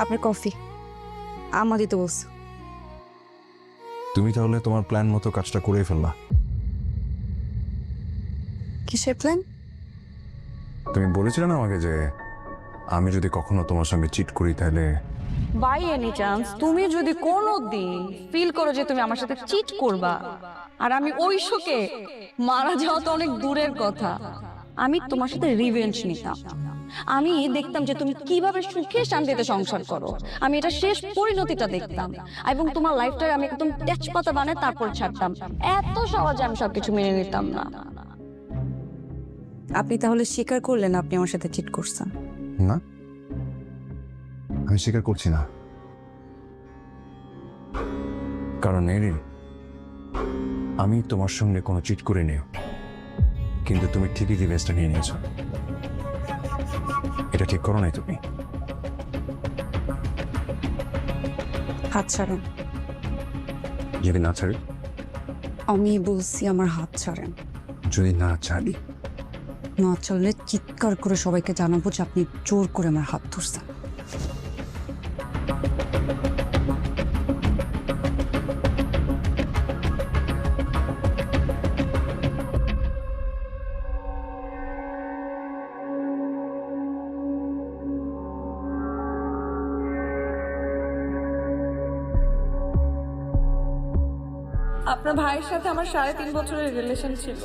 আপনার কফি আমা দিতে বলছে। তুমি তাহলে তোমার প্ল্যান মতো কাজটা করেই ফেললা। কিসের প্ল্যান? তুমি বলেছিলে না আমাকে যে আমি যদি কখনো তোমার সঙ্গে চিট করি তাহলে বাই এনি চান্স তুমি যদি কোনোদিন ফিল করো যে তুমি আমার সাথে চিট করবা আর আমি ওই শোকে মারা যাওয়া তো অনেক দূরের কথা, আমি তোমার সাথে রিভেঞ্জ নিতাম। আমি দেখতাম যে তুমি কিভাবে সুখে শান্তিতে সংসার করো, আমি এটা শেষ পরিণতিটা দেখতাম এবং তোমার লাইফটাকে আমি একদম তেজপাতা বানায় তারপর ছাড়তাম। এত সহজে আমি সবকিছু মেনে নিতাম না। আপনি তাহলে স্বীকার করলেন আপনি আমার সাথে চিট করছেন? না, আমি স্বীকার করছি না। কারণ এরিন, আমি তোমার সঙ্গে কোনো চিট করে নিও, কিন্তু তুমি ঠিকই রিভেঞ্জটা নিয়ে নিয়েছো। এটা ঠিক করো নাই তুমি। হাত ছাড়েন। যদি না ছাড়ি? আমি বলছি আমার হাত ছাড়েন। যদি না ছাড়ি? না চললে চিৎকার করে সবাইকে জানাবো যে আপনি জোর করে আমার হাত ধরছেন। আপনার ভাইয়ের সাথে আমার 3.5 বছরের রিলেশন ছিল।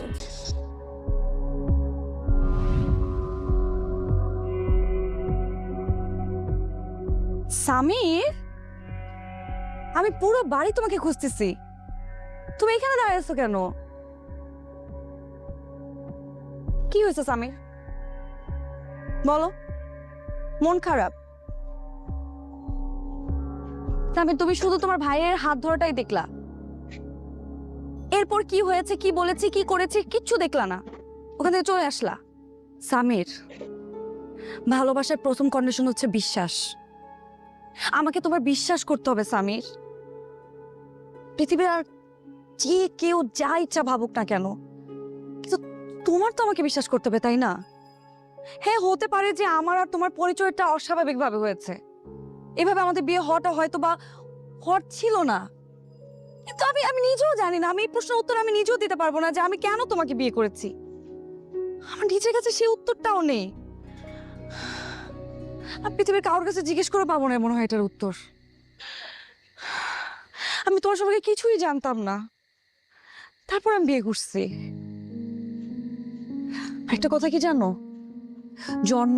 সামির, আমি পুরো বাড়ি তোমাকে খুঁজতেছি, তুমি এখানে দাঁড়িয়ে আছো কেন? কি হয়েছে সামির, বলো। মন খারাপ? সামির, তুমি শুধু তোমার ভাইয়ের হাত ধরাটাই দেখলা, এরপর কি হয়েছে, কি বলেছি, কি করেছি, কিচ্ছু দেখলা না, ওখান থেকে চলে আসলা। সামির, ভালোবাসার প্রথম কন্ডিশন হচ্ছে বিশ্বাস। আমাকে তোমার বিশ্বাস করতে হবে সামির। পৃথিবীর আর যে কেউ যা ইচ্ছা ভাবুক না কেন, কিন্তু তোমার তো আমাকে বিশ্বাস করতে হবে, তাই না? হ্যাঁ, হতে পারে যে আমার আর তোমার পরিচয়টা অস্বাভাবিকভাবে হয়েছে, এভাবে আমাদের বিয়ে হওয়াটা হয়তো বা হট ছিল না, কিন্তু আমি আমি নিজেও জানি না, আমি এই প্রশ্নের উত্তর আমি নিজেও দিতে পারবো না যে আমি কেন তোমাকে বিয়ে করেছি। আমার নিজের কাছে সেই উত্তরটাও নেই। আমি পৃথিবীর কারোর কাছে জিজ্ঞেস করে পাবো না মনে হয় এটার উত্তর। আমি তোমার সম্পর্কে কিছুই জানতাম না, তারপর আমি বিয়ে করছি। একটা কথা কি জানো, জন্ম